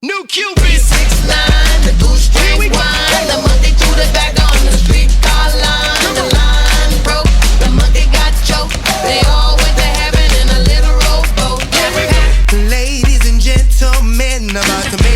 New Cupid. 6ix9ine, the goose drink wine. The monkey threw the bag on the street car line. The line broke, the monkey got choked. They all went to heaven in a little rowboat. Ladies and gentlemen, about to make